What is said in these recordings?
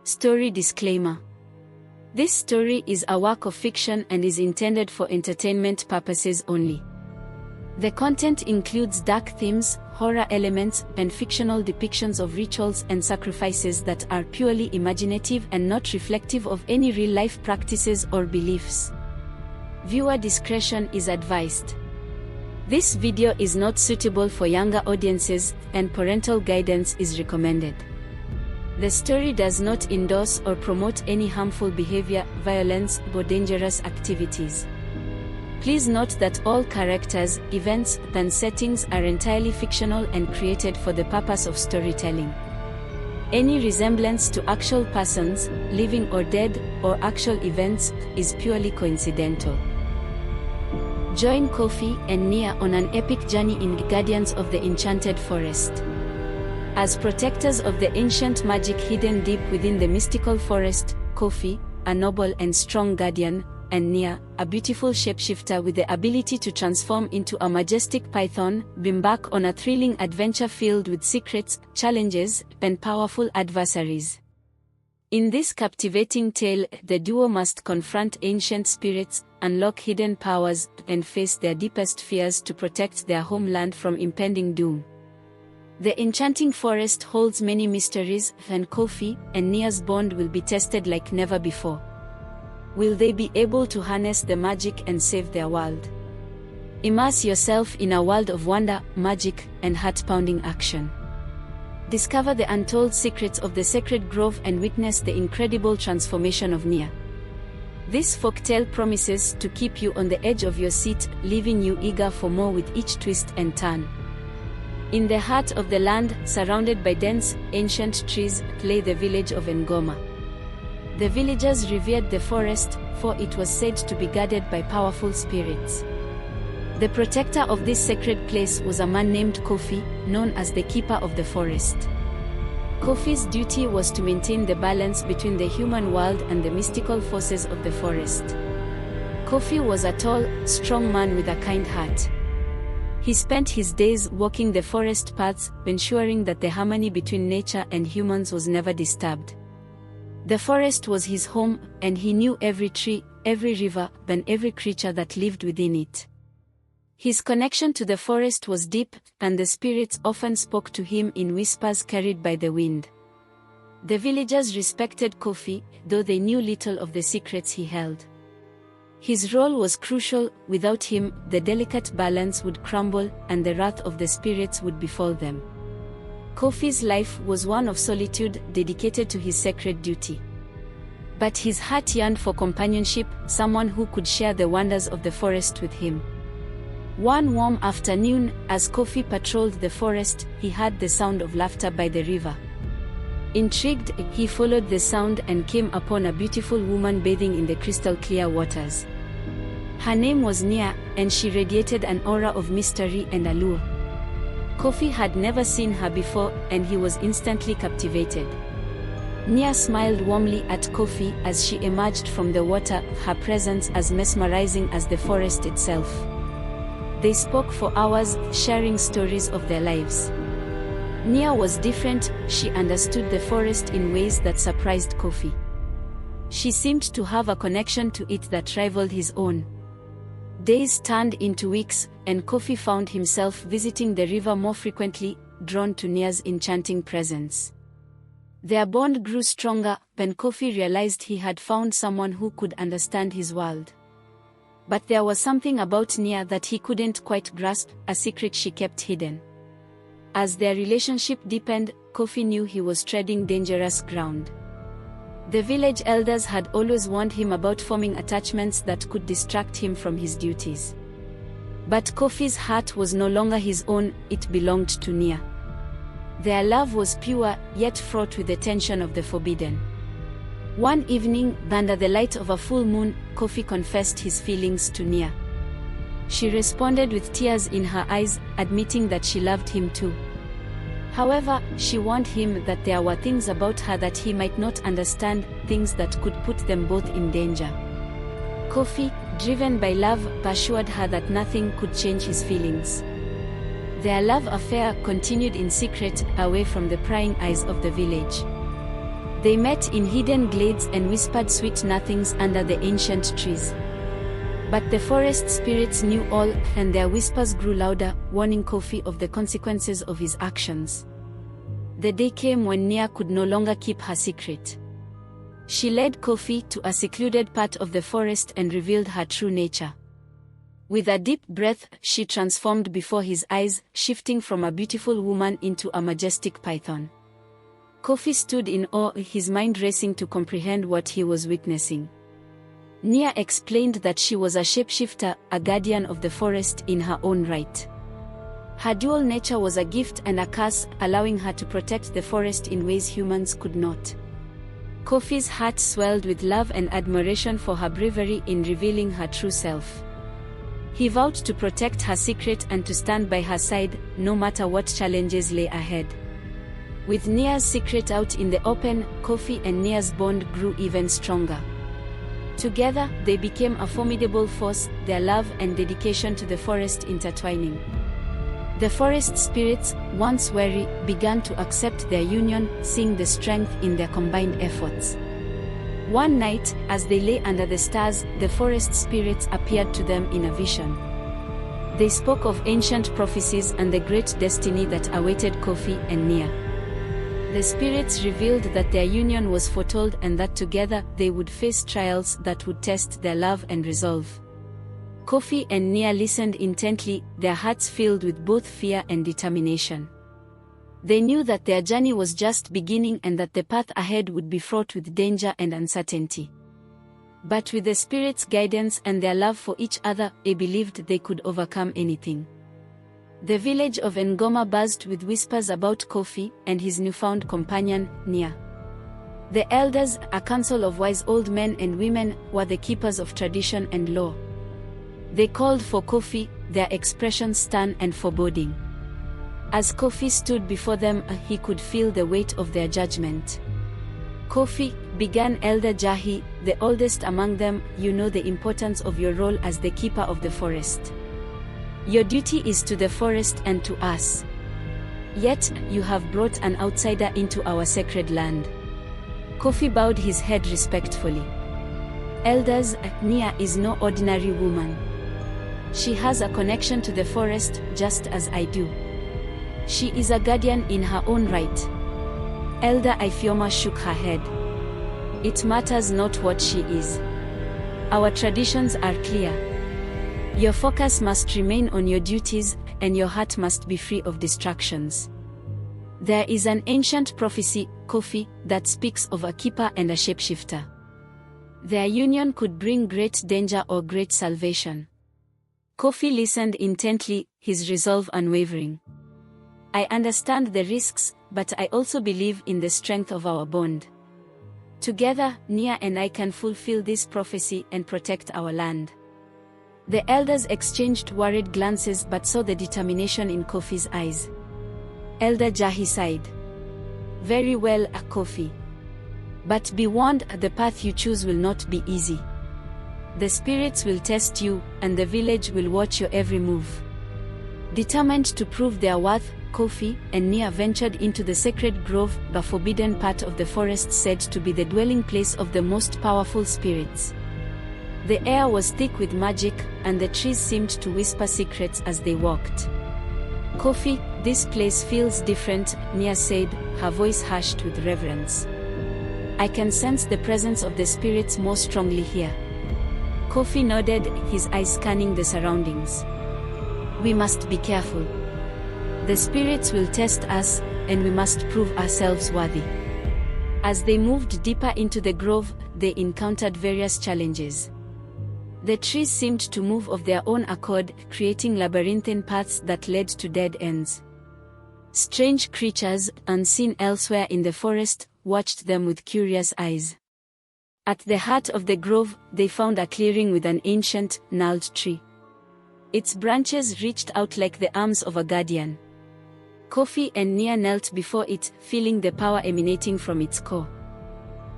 Story disclaimer. This story is a work of fiction and is intended for entertainment purposes only. The content includes dark themes, horror elements, and fictional depictions of rituals and sacrifices that are purely imaginative and not reflective of any real-life practices or beliefs. Viewer discretion is advised. This video is not suitable for younger audiences, and parental guidance is recommended. The story does not endorse or promote any harmful behavior, violence, or dangerous activities. Please note that all characters, events, and settings are entirely fictional and created for the purpose of storytelling. Any resemblance to actual persons, living or dead, or actual events, is purely coincidental. Join Kofi and Nia on an epic journey in Guardians of the Enchanted Forest. As protectors of the ancient magic hidden deep within the mystical forest, Kofi, a noble and strong guardian, and Nia, a beautiful shapeshifter with the ability to transform into a majestic python, embark on a thrilling adventure filled with secrets, challenges, and powerful adversaries. In this captivating tale, the duo must confront ancient spirits, unlock hidden powers, and face their deepest fears to protect their homeland from impending doom. The enchanting forest holds many mysteries, and Kofi and Nia's bond will be tested like never before. Will they be able to harness the magic and save their world? Immerse yourself in a world of wonder, magic, and heart-pounding action. Discover the untold secrets of the sacred grove and witness the incredible transformation of Nia. This folktale promises to keep you on the edge of your seat, leaving you eager for more with each twist and turn. In the heart of the land, surrounded by dense, ancient trees, lay the village of Ngoma. The villagers revered the forest, for it was said to be guarded by powerful spirits. The protector of this sacred place was a man named Kofi, known as the Keeper of the Forest. Kofi's duty was to maintain the balance between the human world and the mystical forces of the forest. Kofi was a tall, strong man with a kind heart. He spent his days walking the forest paths, ensuring that the harmony between nature and humans was never disturbed. The forest was his home, and he knew every tree, every river, and every creature that lived within it. His connection to the forest was deep, and the spirits often spoke to him in whispers carried by the wind. The villagers respected Kofi, though they knew little of the secrets he held. His role was crucial. Without him, the delicate balance would crumble, and the wrath of the spirits would befall them. Kofi's life was one of solitude, dedicated to his sacred duty. But his heart yearned for companionship, someone who could share the wonders of the forest with him. One warm afternoon, as Kofi patrolled the forest, he heard the sound of laughter by the river. Intrigued, he followed the sound and came upon a beautiful woman bathing in the crystal-clear waters. Her name was Nia, and she radiated an aura of mystery and allure. Kofi had never seen her before, and he was instantly captivated. Nia smiled warmly at Kofi as she emerged from the water, her presence as mesmerizing as the forest itself. They spoke for hours, sharing stories of their lives. Nia was different. She understood the forest in ways that surprised Kofi. She seemed to have a connection to it that rivaled his own. Days turned into weeks, and Kofi found himself visiting the river more frequently, drawn to Nia's enchanting presence. Their bond grew stronger when Kofi realized he had found someone who could understand his world. But there was something about Nia that he couldn't quite grasp, a secret she kept hidden. As their relationship deepened, Kofi knew he was treading dangerous ground. The village elders had always warned him about forming attachments that could distract him from his duties. But Kofi's heart was no longer his own, it belonged to Nia. Their love was pure, yet fraught with the tension of the forbidden. One evening, under the light of a full moon, Kofi confessed his feelings to Nia. She responded with tears in her eyes, admitting that she loved him too. However, she warned him that there were things about her that he might not understand, things that could put them both in danger. Kofi, driven by love, assured her that nothing could change his feelings. Their love affair continued in secret, away from the prying eyes of the village. They met in hidden glades and whispered sweet nothings under the ancient trees. But the forest spirits knew all, and their whispers grew louder, warning Kofi of the consequences of his actions. The day came when Nia could no longer keep her secret. She led Kofi to a secluded part of the forest and revealed her true nature. With a deep breath, she transformed before his eyes, shifting from a beautiful woman into a majestic python. Kofi stood in awe, his mind racing to comprehend what he was witnessing. Nia explained that she was a shapeshifter, a guardian of the forest in her own right. Her dual nature was a gift and a curse, allowing her to protect the forest in ways humans could not. Kofi's heart swelled with love and admiration for her bravery in revealing her true self. He vowed to protect her secret and to stand by her side, no matter what challenges lay ahead. With Nia's secret out in the open, Kofi and Nia's bond grew even stronger. Together, they became a formidable force, their love and dedication to the forest intertwining. The forest spirits, once wary, began to accept their union, seeing the strength in their combined efforts. One night, as they lay under the stars, the forest spirits appeared to them in a vision. They spoke of ancient prophecies and the great destiny that awaited Kofi and Nia. The spirits revealed that their union was foretold and that together they would face trials that would test their love and resolve. Kofi and Nia listened intently, their hearts filled with both fear and determination. They knew that their journey was just beginning and that the path ahead would be fraught with danger and uncertainty. But with the spirits' guidance and their love for each other, they believed they could overcome anything. The village of Ngoma buzzed with whispers about Kofi and his newfound companion, Nia. The elders, a council of wise old men and women, were the keepers of tradition and law. They called for Kofi, their expressions stern and foreboding. As Kofi stood before them, he could feel the weight of their judgment. Kofi, began Elder Jahi, the oldest among them, you know the importance of your role as the keeper of the forest. Your duty is to the forest and to us. Yet, you have brought an outsider into our sacred land. Kofi bowed his head respectfully. Elders, Nia is no ordinary woman. She has a connection to the forest, just as I do. She is a guardian in her own right. Elder Ifioma shook her head. It matters not what she is. Our traditions are clear. Your focus must remain on your duties, and your heart must be free of distractions. There is an ancient prophecy, Kofi, that speaks of a keeper and a shapeshifter. Their union could bring great danger or great salvation. Kofi listened intently, his resolve unwavering. I understand the risks, but I also believe in the strength of our bond. Together, Nia and I can fulfill this prophecy and protect our land. The elders exchanged worried glances but saw the determination in Kofi's eyes. Elder Jahi sighed. Very well, Kofi. But be warned, the path you choose will not be easy. The spirits will test you, and the village will watch your every move. Determined to prove their worth, Kofi and Nia ventured into the sacred grove, the forbidden part of the forest said to be the dwelling place of the most powerful spirits. The air was thick with magic, and the trees seemed to whisper secrets as they walked. Kofi, this place feels different, Nia said, her voice hushed with reverence. I can sense the presence of the spirits more strongly here. Kofi nodded, his eyes scanning the surroundings. We must be careful. The spirits will test us, and we must prove ourselves worthy. As they moved deeper into the grove, they encountered various challenges. The trees seemed to move of their own accord, creating labyrinthine paths that led to dead ends. Strange creatures, unseen elsewhere in the forest, watched them with curious eyes. At the heart of the grove, they found a clearing with an ancient, gnarled tree. Its branches reached out like the arms of a guardian. Kofi and Nia knelt before it, feeling the power emanating from its core.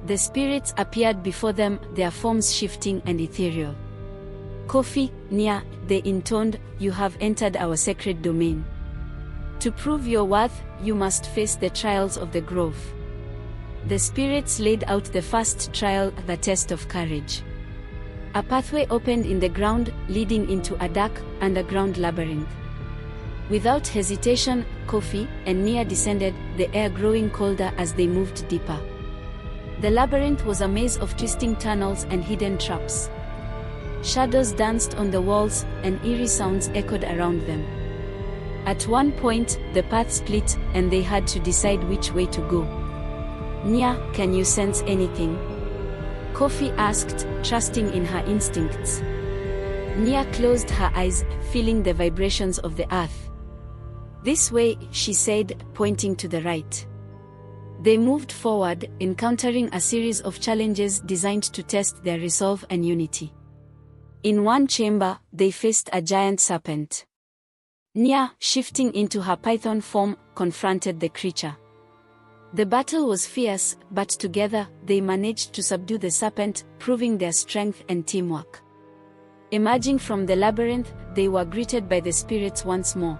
The spirits appeared before them, their forms shifting and ethereal. Kofi, Nia, they intoned, you have entered our sacred domain. To prove your worth, you must face the trials of the grove. The spirits laid out the first trial, the test of courage. A pathway opened in the ground, leading into a dark, underground labyrinth. Without hesitation, Kofi and Nia descended, the air growing colder as they moved deeper. The labyrinth was a maze of twisting tunnels and hidden traps. Shadows danced on the walls, and eerie sounds echoed around them. At one point, the path split, and they had to decide which way to go. "Nia, can you sense anything?" Kofi asked, trusting in her instincts. Nia closed her eyes, feeling the vibrations of the earth. "This way," she said, pointing to the right. They moved forward, encountering a series of challenges designed to test their resolve and unity. In one chamber, they faced a giant serpent. Nia, shifting into her python form, confronted the creature. The battle was fierce, but together, they managed to subdue the serpent, proving their strength and teamwork. Emerging from the labyrinth, they were greeted by the spirits once more.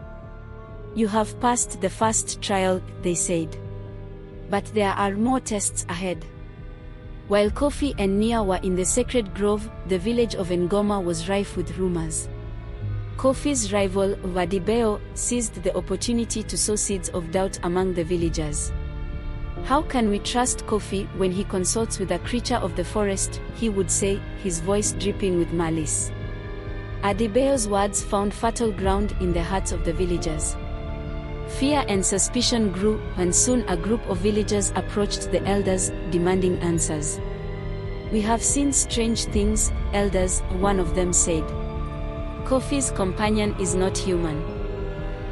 "You have passed the first trial," they said. "But there are more tests ahead." While Kofi and Nia were in the sacred grove, the village of Ngoma was rife with rumors. Kofi's rival, Vadibeo, seized the opportunity to sow seeds of doubt among the villagers. "How can we trust Kofi when he consults with a creature of the forest?" he would say, his voice dripping with malice. Adibeo's words found fertile ground in the hearts of the villagers. Fear and suspicion grew, and soon a group of villagers approached the elders, demanding answers. "We have seen strange things, elders," one of them said. "Kofi's companion is not human.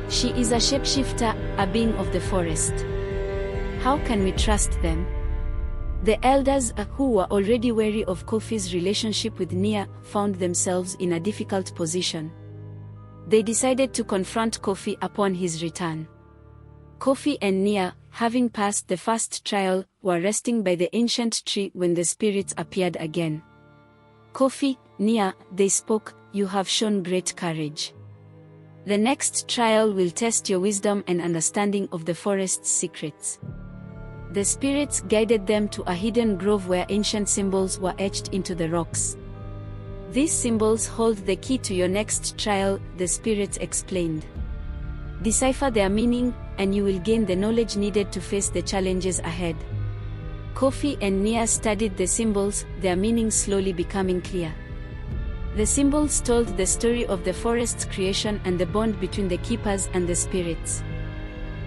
She is a shapeshifter, a being of the forest. How can we trust them?" The elders, who were already wary of Kofi's relationship with Nia, found themselves in a difficult position. They decided to confront Kofi upon his return. Kofi and Nia, having passed the first trial, were resting by the ancient tree when the spirits appeared again. "Kofi, Nia," they spoke, "you have shown great courage. The next trial will test your wisdom and understanding of the forest's secrets." The spirits guided them to a hidden grove where ancient symbols were etched into the rocks. "These symbols hold the key to your next trial," the spirits explained. "Decipher their meaning, and you will gain the knowledge needed to face the challenges ahead." Kofi and Nia studied the symbols, their meaning slowly becoming clear. The symbols told the story of the forest's creation and the bond between the keepers and the spirits.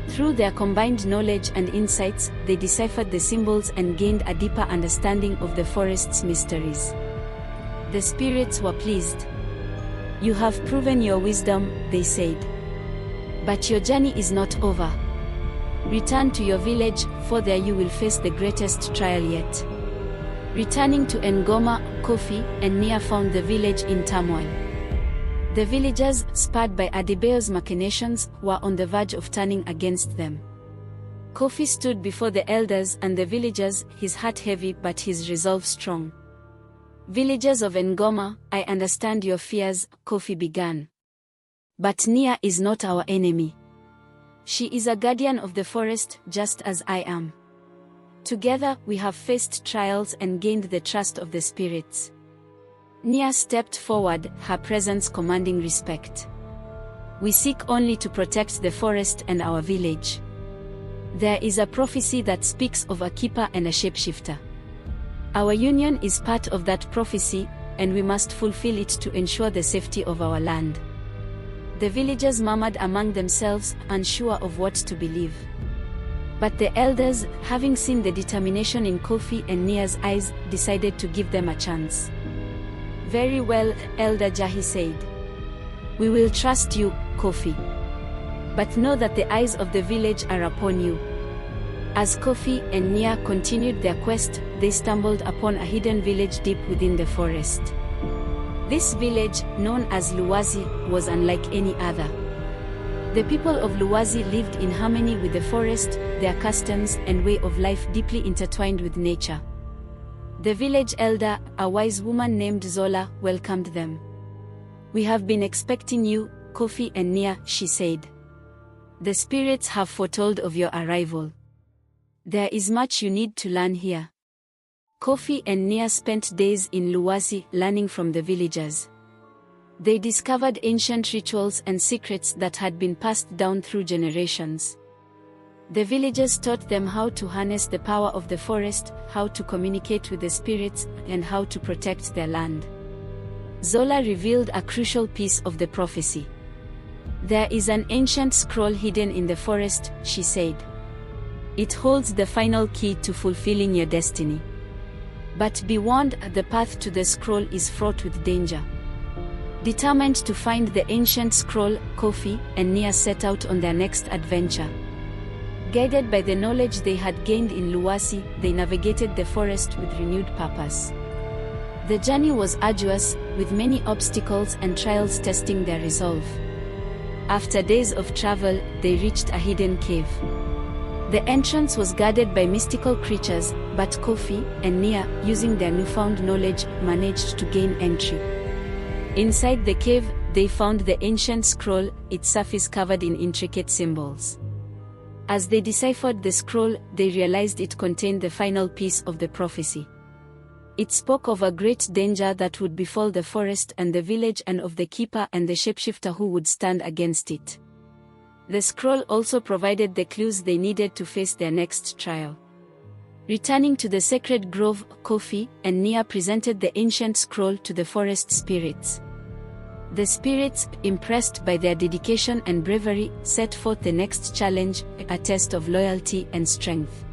Through their combined knowledge and insights, they deciphered the symbols and gained a deeper understanding of the forest's mysteries. The spirits were pleased. "You have proven your wisdom," they said. "But your journey is not over. Return to your village, for there you will face the greatest trial yet." Returning to Ngoma, Kofi and Nia found the village in turmoil. The villagers, spurred by Adibeo's machinations, were on the verge of turning against them. Kofi stood before the elders and the villagers, his heart heavy but his resolve strong. "Villagers of Ngoma, I understand your fears," Kofi began. "But Nia is not our enemy. She is a guardian of the forest, just as I am. Together, we have faced trials and gained the trust of the spirits." Nia stepped forward, her presence commanding respect. "We seek only to protect the forest and our village. There is a prophecy that speaks of a keeper and a shapeshifter. Our union is part of that prophecy, and we must fulfill it to ensure the safety of our land." The villagers murmured among themselves, unsure of what to believe. But the elders, having seen the determination in Kofi and Nia's eyes, decided to give them a chance. "Very well," Elder Jahi said. "We will trust you, Kofi. But know that the eyes of the village are upon you." As Kofi and Nia continued their quest, they stumbled upon a hidden village deep within the forest. This village, known as Luwazi, was unlike any other. The people of Luwazi lived in harmony with the forest, their customs and way of life deeply intertwined with nature. The village elder, a wise woman named Zola, welcomed them. "We have been expecting you, Kofi and Nia," she said. "The spirits have foretold of your arrival. There is much you need to learn here. Kofi and Nia spent days in Luwasi learning from the villagers. They discovered ancient rituals and secrets that had been passed down through generations. The villagers taught them how to harness the power of the forest, how to communicate with the spirits, and how to protect their land. Zola revealed a crucial piece of the prophecy. There is an ancient scroll hidden in the forest, she said. It holds the final key to fulfilling your destiny. But be warned, the path to the scroll is fraught with danger. Determined to find the ancient scroll, Kofi and Nia set out on their next adventure. Guided by the knowledge they had gained in Luwasi, they navigated the forest with renewed purpose. The journey was arduous, with many obstacles and trials testing their resolve. After days of travel, they reached a hidden cave. The entrance was guarded by mystical creatures, but Kofi and Nia, using their newfound knowledge, managed to gain entry. Inside the cave, they found the ancient scroll, its surface covered in intricate symbols. As they deciphered the scroll, they realized it contained the final piece of the prophecy. It spoke of a great danger that would befall the forest and the village, and of the keeper and the shapeshifter who would stand against it. The scroll also provided the clues they needed to face their next trial. Returning to the sacred grove, Kofi and Nia presented the ancient scroll to the forest spirits. The spirits, impressed by their dedication and bravery, set forth the next challenge, a test of loyalty and strength.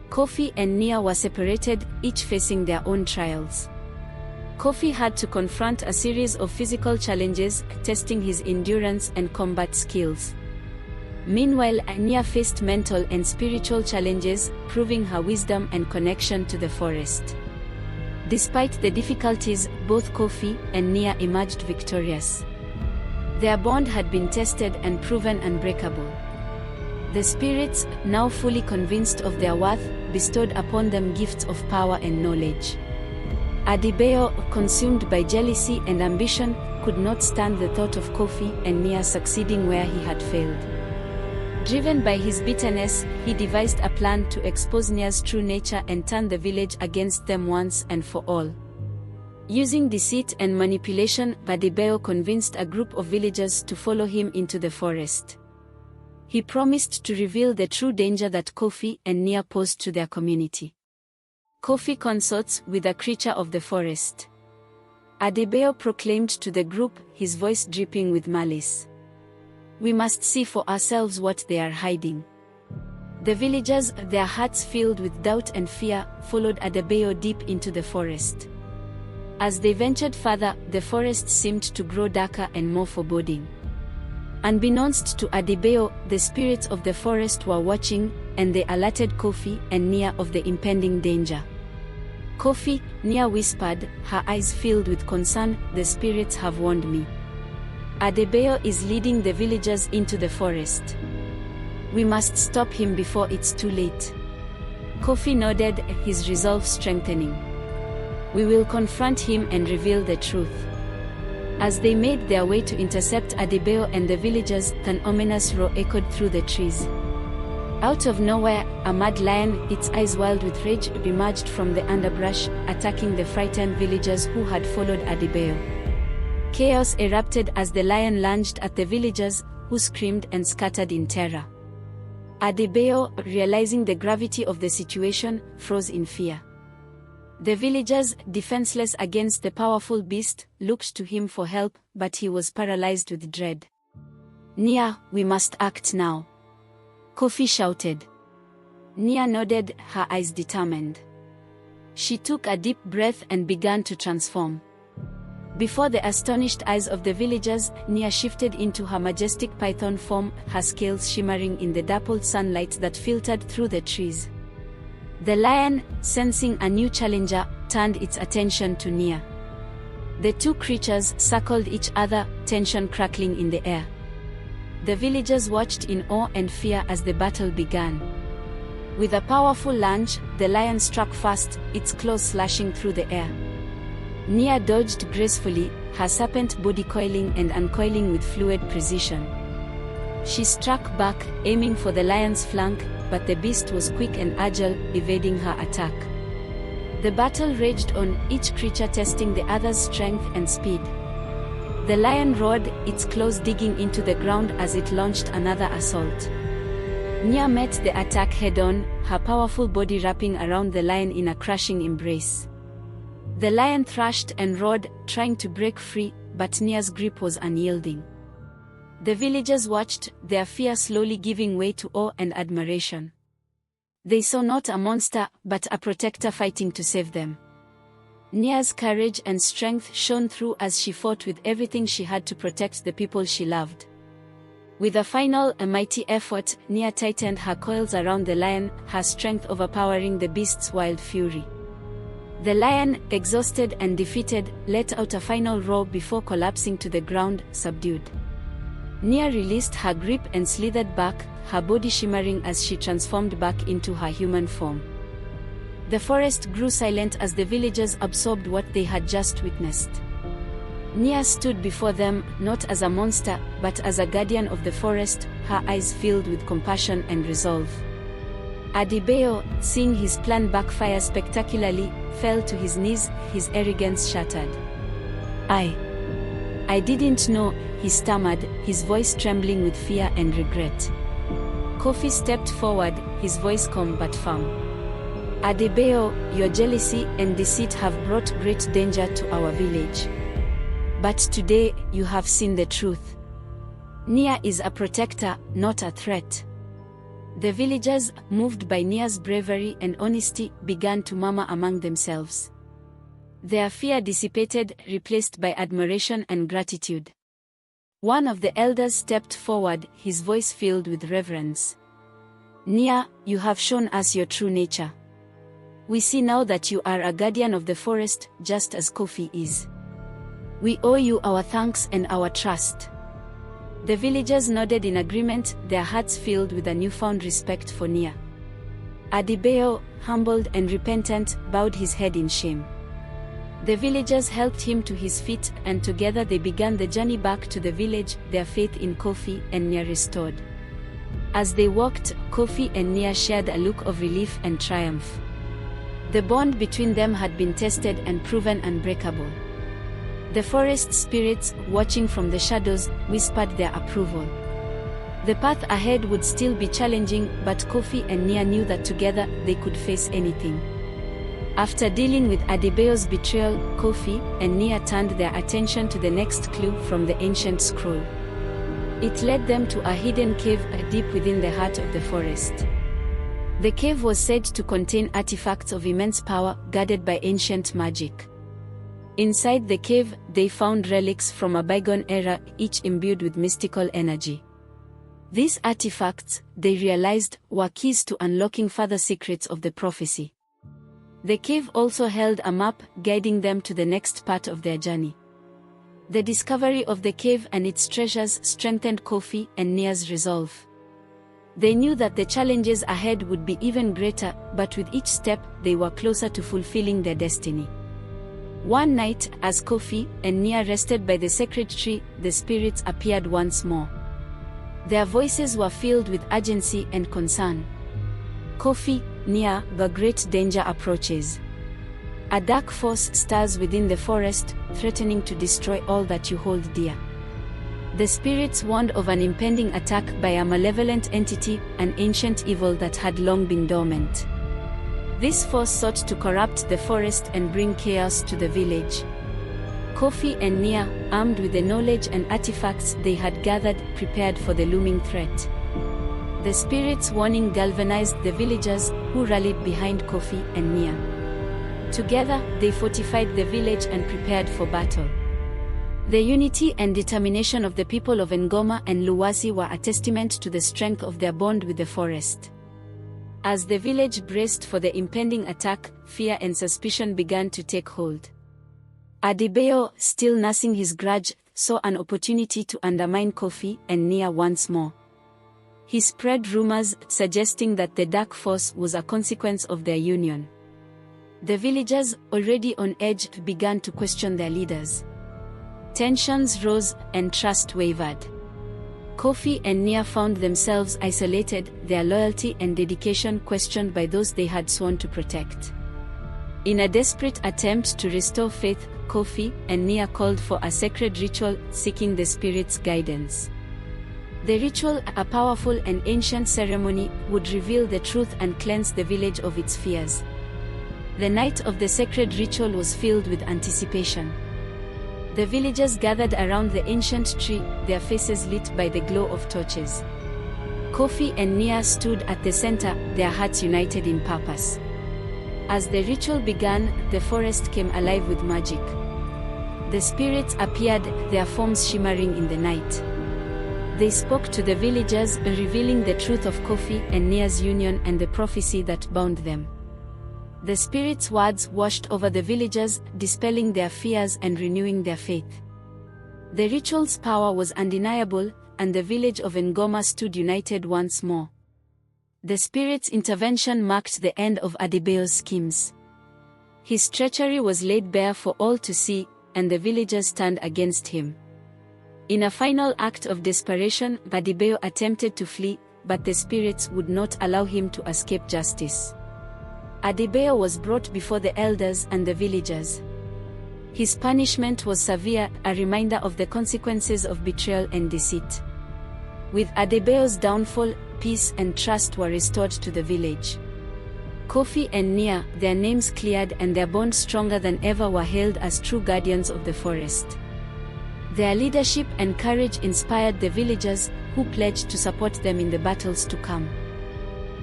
Kofi and Nia were separated, each facing their own trials. Kofi had to confront a series of physical challenges, testing his endurance and combat skills. Meanwhile, Nia faced mental and spiritual challenges, proving her wisdom and connection to the forest. Despite the difficulties, both Kofi and Nia emerged victorious. Their bond had been tested and proven unbreakable. The spirits, now fully convinced of their worth, bestowed upon them gifts of power and knowledge. Adebayo, consumed by jealousy and ambition, could not stand the thought of Kofi and Nia succeeding where he had failed. Driven by his bitterness, he devised a plan to expose Nia's true nature and turn the village against them once and for all. Using deceit and manipulation, Adebayo convinced a group of villagers to follow him into the forest. He promised to reveal the true danger that Kofi and Nia posed to their community. Kofi consorts with a creature of the forest. Adebayo proclaimed to the group, his voice dripping with malice. We must see for ourselves what they are hiding. The villagers, their hearts filled with doubt and fear, followed Adebayo deep into the forest. As they ventured further, the forest seemed to grow darker and more foreboding. Unbeknownst to Adebayo, the spirits of the forest were watching, and they alerted Kofi and Nia of the impending danger. Kofi, Nia whispered, her eyes filled with concern, the spirits have warned me. Adebayo is leading the villagers into the forest. We must stop him before it's too late. Kofi nodded, his resolve strengthening. We will confront him and reveal the truth. As they made their way to intercept Adebayo and the villagers, an ominous roar echoed through the trees. Out of nowhere, a mad lion, its eyes wild with rage, emerged from the underbrush, attacking the frightened villagers who had followed Adebayo. Chaos erupted as the lion lunged at the villagers, who screamed and scattered in terror. Adebayo, realizing the gravity of the situation, froze in fear. The villagers, defenseless against the powerful beast, looked to him for help, but he was paralyzed with dread. Nia, we must act now. Kofi shouted. Nia nodded, her eyes determined. She took a deep breath and began to transform. Before the astonished eyes of the villagers, Nia shifted into her majestic python form, her scales shimmering in the dappled sunlight that filtered through the trees. The lion, sensing a new challenger, turned its attention to Nia. The two creatures circled each other, tension crackling in the air. The villagers watched in awe and fear as the battle began. With a powerful lunge, the lion struck fast, its claws slashing through the air. Nia dodged gracefully, her serpent body coiling and uncoiling with fluid precision. She struck back, aiming for the lion's flank, but the beast was quick and agile, evading her attack. The battle raged on, each creature testing the other's strength and speed. The lion roared, its claws digging into the ground as it launched another assault. Nia met the attack head-on, her powerful body wrapping around the lion in a crushing embrace. The lion thrashed and roared, trying to break free, but Nia's grip was unyielding. The villagers watched, their fear slowly giving way to awe and admiration. They saw not a monster, but a protector fighting to save them. Nia's courage and strength shone through as she fought with everything she had to protect the people she loved. With a mighty effort, Nia tightened her coils around the lion, her strength overpowering the beast's wild fury. The lion, exhausted and defeated, let out a final roar before collapsing to the ground, subdued. Nia released her grip and slithered back, her body shimmering as she transformed back into her human form. The forest grew silent as the villagers absorbed what they had just witnessed. Nia stood before them, not as a monster, but as a guardian of the forest, her eyes filled with compassion and resolve. Adebayo, seeing his plan backfire spectacularly, fell to his knees, his arrogance shattered. I didn't know, he stammered, his voice trembling with fear and regret. Kofi stepped forward, his voice calm but firm. Adebayo, your jealousy and deceit have brought great danger to our village. But today, you have seen the truth. Nia is a protector, not a threat. The villagers, moved by Nia's bravery and honesty, began to murmur among themselves. Their fear dissipated, replaced by admiration and gratitude. One of the elders stepped forward, his voice filled with reverence. Nia, you have shown us your true nature. We see now that you are a guardian of the forest, just as Kofi is. We owe you our thanks and our trust. The villagers nodded in agreement, their hearts filled with a newfound respect for Nia. Adebayo, humbled and repentant, bowed his head in shame. The villagers helped him to his feet, and together they began the journey back to the village, their faith in Kofi and Nia restored. As they walked, Kofi and Nia shared a look of relief and triumph. The bond between them had been tested and proven unbreakable. The forest spirits, watching from the shadows, whispered their approval. The path ahead would still be challenging, but Kofi and Nia knew that together they could face anything. After dealing with Adebayo's betrayal, Kofi and Nia turned their attention to the next clue from the ancient scroll. It led them to a hidden cave deep within the heart of the forest. The cave was said to contain artifacts of immense power, guarded by ancient magic. Inside the cave, they found relics from a bygone era, each imbued with mystical energy. These artifacts, they realized, were keys to unlocking further secrets of the prophecy. The cave also held a map, guiding them to the next part of their journey. The discovery of the cave and its treasures strengthened Kofi and Nia's resolve. They knew that the challenges ahead would be even greater, but with each step, they were closer to fulfilling their destiny. One night, as Kofi and Nia rested by the sacred tree, the spirits appeared once more. Their voices were filled with urgency and concern. Kofi, Nia, the great danger approaches. A dark force stirs within the forest, threatening to destroy all that you hold dear. The spirits warned of an impending attack by a malevolent entity, an ancient evil that had long been dormant. This force sought to corrupt the forest and bring chaos to the village. Kofi and Nia, armed with the knowledge and artifacts they had gathered, prepared for the looming threat. The spirit's warning galvanized the villagers, who rallied behind Kofi and Nia. Together, they fortified the village and prepared for battle. The unity and determination of the people of Ngoma and Luwasi were a testament to the strength of their bond with the forest. As the village braced for the impending attack, fear and suspicion began to take hold. Adebayo, still nursing his grudge, saw an opportunity to undermine Kofi and Nia once more. He spread rumors, suggesting that the dark force was a consequence of their union. The villagers, already on edge, began to question their leaders. Tensions rose, and trust wavered. Kofi and Nia found themselves isolated, their loyalty and dedication questioned by those they had sworn to protect. In a desperate attempt to restore faith, Kofi and Nia called for a sacred ritual, seeking the spirit's guidance. The ritual, a powerful and ancient ceremony, would reveal the truth and cleanse the village of its fears. The night of the sacred ritual was filled with anticipation. The villagers gathered around the ancient tree, their faces lit by the glow of torches. Kofi and Nia stood at the center, their hearts united in purpose. As the ritual began, the forest came alive with magic. The spirits appeared, their forms shimmering in the night. They spoke to the villagers, revealing the truth of Kofi and Nia's union and the prophecy that bound them. The spirits' words washed over the villagers, dispelling their fears and renewing their faith. The ritual's power was undeniable, and the village of Ngoma stood united once more. The spirit's intervention marked the end of Adebayo's schemes. His treachery was laid bare for all to see, and the villagers turned against him. In a final act of desperation, Adebayo attempted to flee, but the spirits would not allow him to escape justice. Adebayo was brought before the elders and the villagers. His punishment was severe, a reminder of the consequences of betrayal and deceit. With Adebayo's downfall, peace and trust were restored to the village. Kofi and Nia, their names cleared and their bond stronger than ever, were hailed as true guardians of the forest. Their leadership and courage inspired the villagers, who pledged to support them in the battles to come.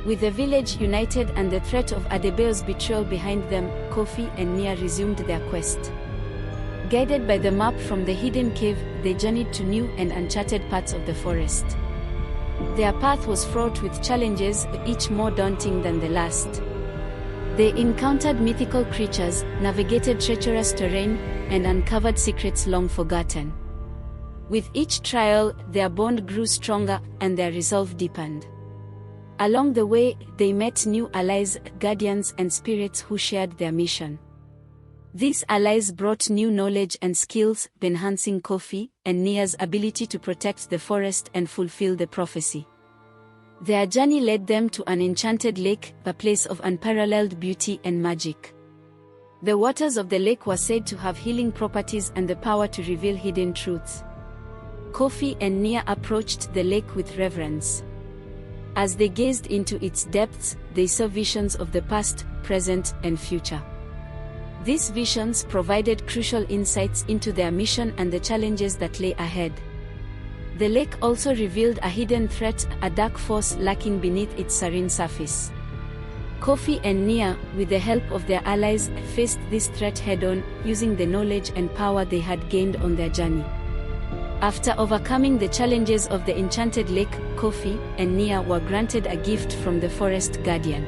With the village united and the threat of Adebayo's betrayal behind them, Kofi and Nia resumed their quest. Guided by the map from the hidden cave, they journeyed to new and uncharted parts of the forest. Their path was fraught with challenges, each more daunting than the last. They encountered mythical creatures, navigated treacherous terrain, and uncovered secrets long forgotten. With each trial, their bond grew stronger, and their resolve deepened. Along the way, they met new allies, guardians and spirits who shared their mission. These allies brought new knowledge and skills, enhancing Kofi and Nia's ability to protect the forest and fulfill the prophecy. Their journey led them to an enchanted lake, a place of unparalleled beauty and magic. The waters of the lake were said to have healing properties and the power to reveal hidden truths. Kofi and Nia approached the lake with reverence. As they gazed into its depths, they saw visions of the past, present, and future. These visions provided crucial insights into their mission and the challenges that lay ahead. The lake also revealed a hidden threat, a dark force lurking beneath its serene surface. Kofi and Nia, with the help of their allies, faced this threat head-on, using the knowledge and power they had gained on their journey. After overcoming the challenges of the enchanted lake, Kofi and Nia were granted a gift from the forest guardian.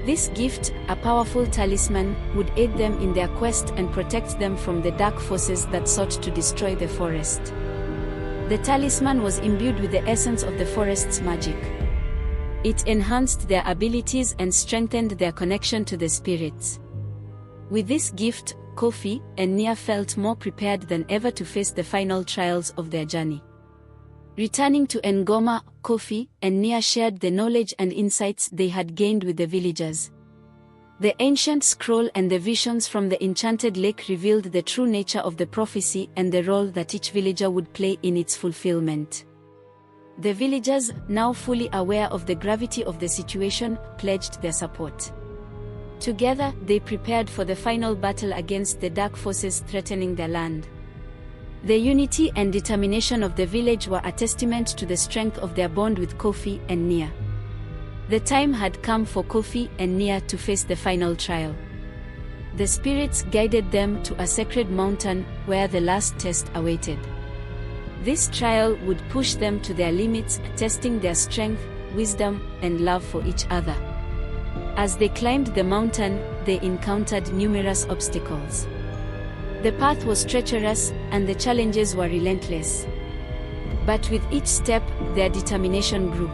This gift, a powerful talisman, would aid them in their quest and protect them from the dark forces that sought to destroy the forest. The talisman was imbued with the essence of the forest's magic. It enhanced their abilities and strengthened their connection to the spirits. With this gift, Kofi and Nia felt more prepared than ever to face the final trials of their journey. Returning to Ngoma, Kofi and Nia shared the knowledge and insights they had gained with the villagers. The ancient scroll and the visions from the enchanted lake revealed the true nature of the prophecy and the role that each villager would play in its fulfillment. The villagers, now fully aware of the gravity of the situation, pledged their support. Together, they prepared for the final battle against the dark forces threatening their land. The unity and determination of the village were a testament to the strength of their bond with Kofi and Nia. The time had come for Kofi and Nia to face the final trial. The spirits guided them to a sacred mountain where the last test awaited. This trial would push them to their limits, testing their strength, wisdom, and love for each other. As they climbed the mountain, they encountered numerous obstacles. The path was treacherous, and the challenges were relentless. But with each step, their determination grew.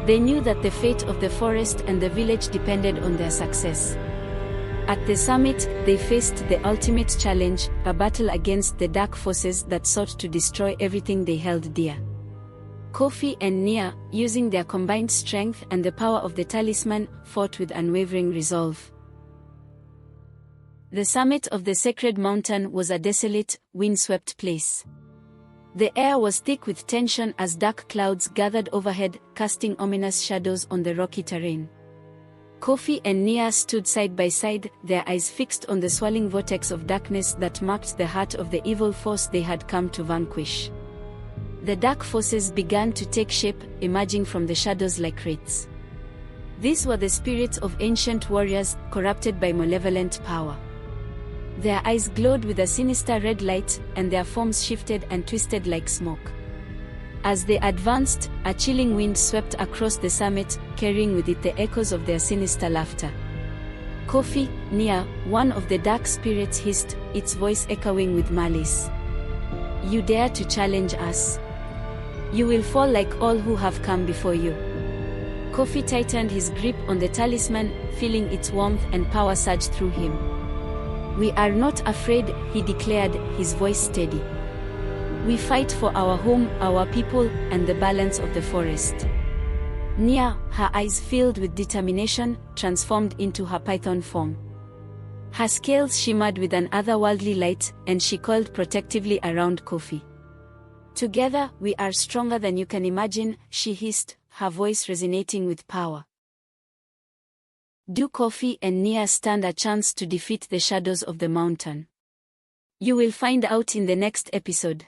They knew that the fate of the forest and the village depended on their success. At the summit, they faced the ultimate challenge, a battle against the dark forces that sought to destroy everything they held dear. Kofi and Nia, using their combined strength and the power of the talisman, fought with unwavering resolve. The summit of the sacred mountain was a desolate, windswept place. The air was thick with tension as dark clouds gathered overhead, casting ominous shadows on the rocky terrain. Kofi and Nia stood side by side, their eyes fixed on the swirling vortex of darkness that marked the heart of the evil force they had come to vanquish. The dark forces began to take shape, emerging from the shadows like wraiths. These were the spirits of ancient warriors, corrupted by malevolent power. Their eyes glowed with a sinister red light, and their forms shifted and twisted like smoke. As they advanced, a chilling wind swept across the summit, carrying with it the echoes of their sinister laughter. Kofi, Nia, one of the dark spirits hissed, its voice echoing with malice. "You dare to challenge us? You will fall like all who have come before you." Kofi tightened his grip on the talisman, feeling its warmth and power surge through him. "We are not afraid," he declared, his voice steady. "We fight for our home, our people, and the balance of the forest." Nia, her eyes filled with determination, transformed into her python form. Her scales shimmered with an otherworldly light, and she coiled protectively around Kofi. "Together, we are stronger than you can imagine," she hissed, her voice resonating with power. Do Kofi and Nia stand a chance to defeat the shadows of the mountain? You will find out in the next episode.